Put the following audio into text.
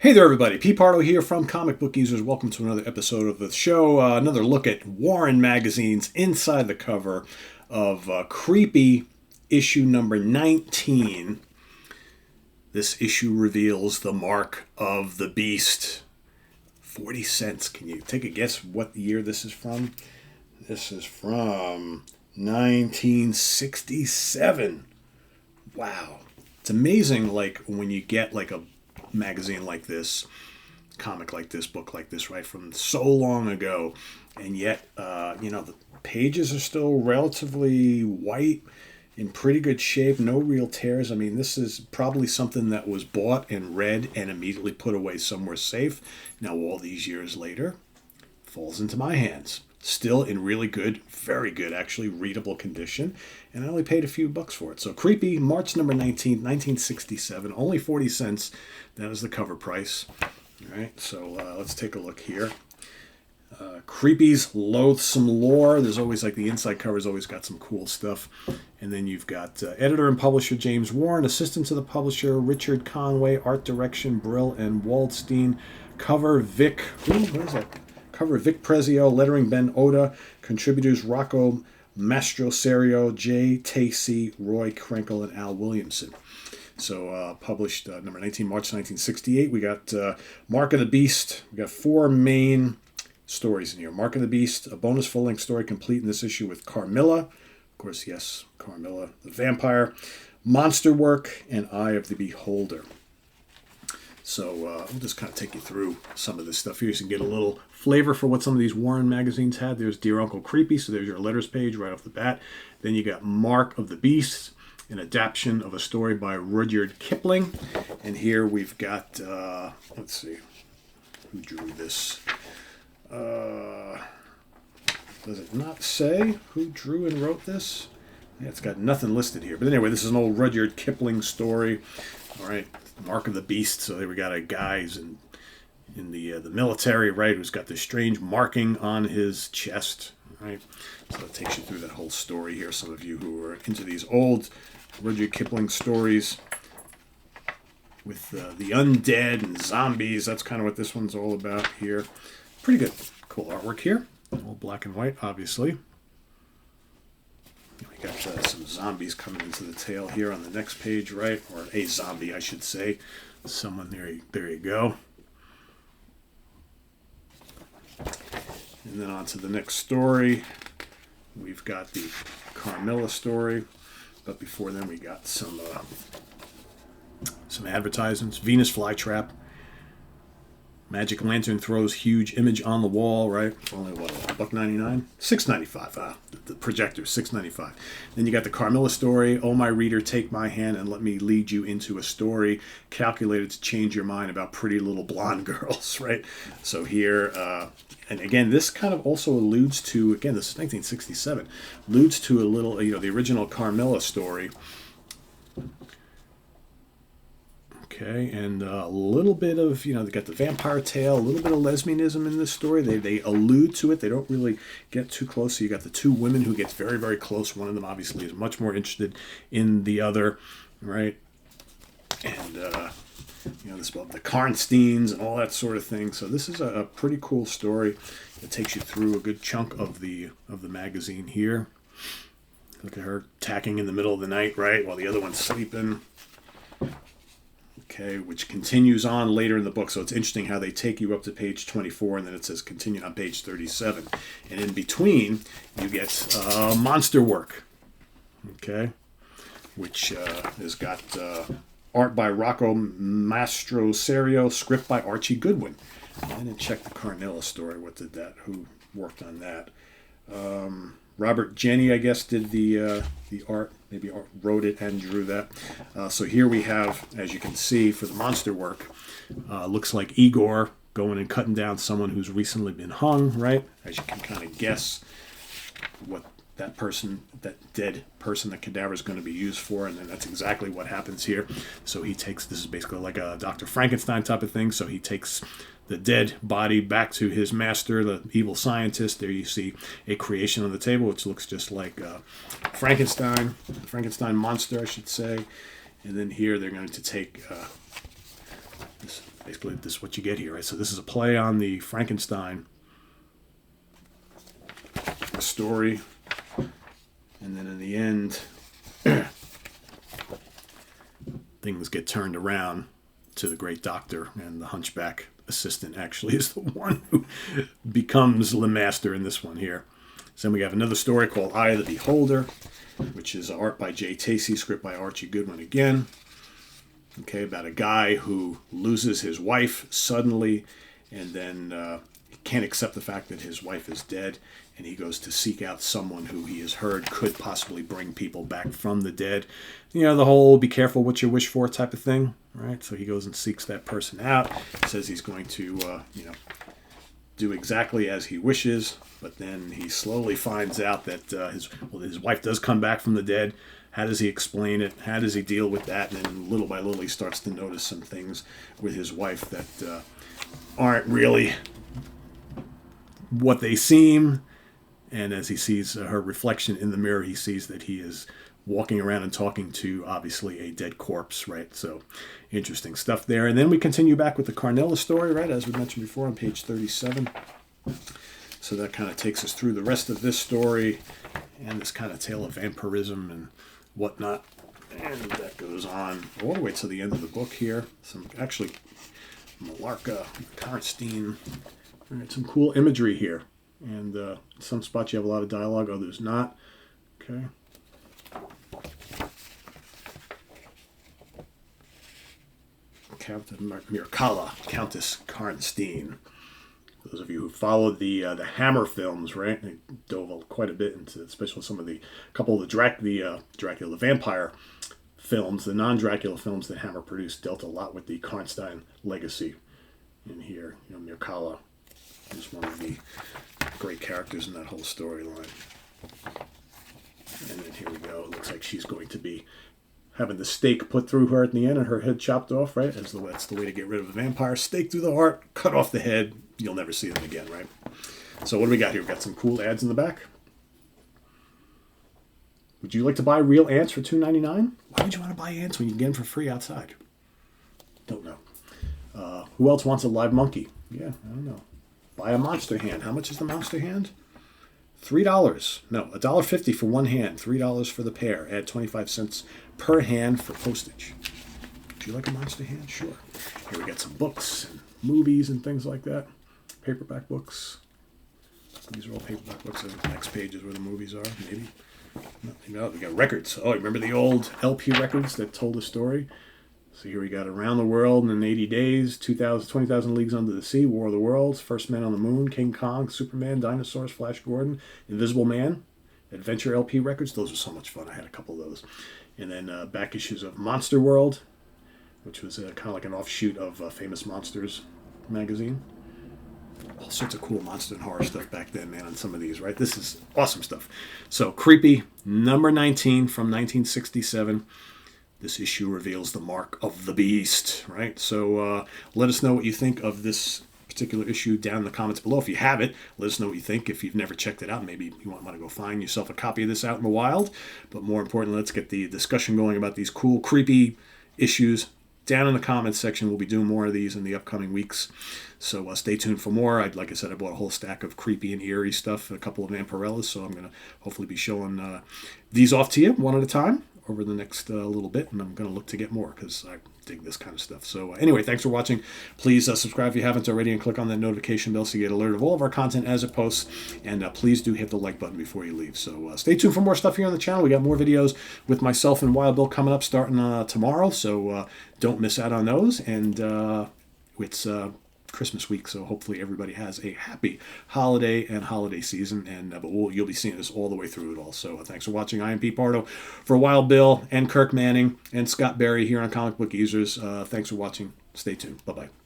Hey there, everybody. P. Pardo here from Comic Book Users. Welcome to another episode of the show. Another look at Warren Magazine's inside the cover of Creepy issue number 19. This issue reveals the mark of the beast. 40 cents. Can you take a guess what year this is from? This is from 1967. Wow. It's amazing, like, when you get, like, a magazine like this, comic like this, book like this, right, from so long ago, and yet the pages are still relatively white, in pretty good shape, no real tears. I mean, this is probably something that was bought and read and immediately put away somewhere safe. Now all these years later, falls into my hands, still in really good, very good, actually readable condition, and I only paid a few bucks for it. So Creepy, March number 19th, 1967, only 40 cents. That is the cover price. All right, so let's take a look here. Creepy's Loathsome Lore. There's always, like, the inside cover's always got some cool stuff. And then you've got editor and publisher James Warren, assistant to the publisher Richard Conway, art direction Brill and Waldstein, cover Vic, what is that? Cover Vic Prezio, lettering Ben Oda, contributors Rocco Mastroserio, Jay Tacey, Roy Krenkel, and Al Williamson. So published number 19, March 1968. We got Mark of the Beast. We got four main stories in here. Mark of the Beast, a bonus full-length story complete in this issue with Carmilla. Of course, yes, Carmilla the vampire. Monster Work, and Eye of the Beholder. So I'll just kind of take you through some of this stuff here so you can get a little flavor for what some of these Warren magazines had. There's Dear Uncle Creepy, so there's your letters page right off the bat. Then you got Mark of the Beast, an adaptation of a story by Rudyard Kipling. And here we've got, let's see, who drew this? Does it not say who drew and wrote this? Yeah, it's got nothing listed here. But anyway, this is an old Rudyard Kipling story. All right, Mark of the Beast. So there we got a guy who's in the military, right, who's got this strange marking on his chest, right? So it takes you through that whole story here. Some of you who are into these old Rudyard Kipling stories with the undead and zombies, that's kind of what this one's all about here. Pretty good, cool artwork here. All black and white, obviously. We got some zombies coming into the tail here on the next page, right? Or a zombie, I should say. Someone there you go. And then on to the next story. We've got the Carmilla story. But before then, we got some advertisements. Venus Flytrap. Magic Lantern throws huge image on the wall, right? Only what, $1.99? $6.95. The projector, $6.95. Then you got the Carmilla story. Oh, my reader, take my hand and let me lead you into a story calculated to change your mind about pretty little blonde girls, right? So here, and again, this kind of also alludes to, again, this is 1967, alludes to a little, the original Carmilla story. Okay, and a little bit of, they got the vampire tale, a little bit of lesbianism in this story. They allude to it. They don't really get too close. So you got the two women who gets very, very close. One of them obviously is much more interested in the other, right? And, this about the Karnsteins and all that sort of thing. So this is a pretty cool story. It takes you through a good chunk of the magazine here. Look at her tacking in the middle of the night, right, while the other one's sleeping. Okay, which continues on later in the book. So it's interesting how they take you up to page 24, and then it says continue on page 37. And in between, you get Monster Work, okay, which has got art by Rocco Mastroserio, script by Archie Goodwin. I didn't check the Carmilla story. Who worked on that? Robert Jenny, I guess, did the art. Maybe wrote it and drew that. So here we have, as you can see, for the Monster Work, looks like Igor going and cutting down someone who's recently been hung, right? As you can kind of guess what that dead person, the cadaver is going to be used for, and then that's exactly what happens here. So he takes, this is basically like a Dr. Frankenstein type of thing, so he takes the dead body back to his master, the evil scientist. There you see a creation on the table, which looks just like Frankenstein monster, I should say. And then here they're going to take this basically this is what you get here, right? So this is a play on the Frankenstein story, and then in the end, things get turned around to the great doctor, and the hunchback assistant actually is the one who becomes the master in this one here. So then we have another story called Eye of the Beholder, which is art by Jay Tacey, script by Archie Goodwin again. Okay, about a guy who loses his wife suddenly, and then he can't accept the fact that his wife is dead, and he goes to seek out someone who he has heard could possibly bring people back from the dead. You know, the whole be careful what you wish for type of thing, right? So he goes and seeks that person out, says he's going to, do exactly as he wishes, but then he slowly finds out that his wife does come back from the dead. How does he explain it? How does he deal with that? And then little by little he starts to notice some things with his wife that aren't really what they seem. And as he sees her reflection in the mirror, he sees that he is walking around and talking to, obviously, a dead corpse, right? So interesting stuff there. And then we continue back with the Carnella story, right, as we mentioned before on page 37. So that kind of takes us through the rest of this story and this kind of tale of vampirism and whatnot. And that goes on all the way to the end of the book here. Some, actually, Malarka, Karnstein, all right, some cool imagery here. And some spots you have a lot of dialogue, others not. Okay. Count Mircalla, Countess Karnstein. Those of you who followed the Hammer films, right? They dove quite a bit into, especially some of the couple of the Dracula, the vampire films, the non-Dracula films that Hammer produced, dealt a lot with the Karnstein legacy. And here, Mircalla is one of the great characters in that whole storyline. And then here we go. It looks like she's going to be having the stake put through her at the end and her head chopped off, right? That's the way to get rid of a vampire. Stake through the heart, cut off the head. You'll never see them again, right? So what do we got here? We've got some cool ads in the back. Would you like to buy real ants for $2.99? Why would you want to buy ants when you can get them for free outside? Don't know. Who else wants a live monkey? Yeah, I don't know. Buy a monster hand. How much is the monster hand? $3. No, $1.50 for one hand. $3 for the pair. Add 25 cents per hand for postage. Do you like a monster hand? Sure. Here we got some books and movies and things like that. Paperback books. These are all paperback books. The next page is where the movies are, maybe. No, we got records. Oh, remember the old LP records that told a story? So here we got Around the World in 80 Days, 20,000 Leagues Under the Sea, War of the Worlds, First Man on the Moon, King Kong, Superman, Dinosaurs, Flash Gordon, Invisible Man, Adventure LP records. Those were so much fun. I had a couple of those. And then back issues of Monster World, which was kind of like an offshoot of Famous Monsters magazine. All sorts of cool monster and horror stuff back then, man, on some of these, right? This is awesome stuff. So, Creepy, number 19 from 1967. This issue reveals the mark of the beast, right? So let us know what you think of this particular issue down in the comments below. If you have it, let us know what you think. If you've never checked it out, maybe you want to go find yourself a copy of this out in the wild. But more importantly, let's get the discussion going about these cool, creepy issues down in the comments section. We'll be doing more of these in the upcoming weeks. So stay tuned for more. Like I said, I bought a whole stack of creepy and eerie stuff, a couple of Vampirellas, so I'm going to hopefully be showing these off to you one at a time over the next little bit, and I'm going to look to get more because I dig this kind of stuff. So anyway, thanks for watching. Please subscribe if you haven't already and click on that notification bell so you get alert of all of our content as it posts, and please do hit the like button before you leave. So stay tuned for more stuff here on the channel. We got more videos with myself and Wild Bill coming up starting tomorrow, so don't miss out on those. And it's Christmas week, so hopefully everybody has a happy holiday and holiday season, and but you'll be seeing this all the way through it all. So thanks for watching. I am Pete Pardo for Wild Bill and Kirk Manning and Scott Berry here on Comic Book Users. Thanks for watching. Stay tuned. Bye-bye.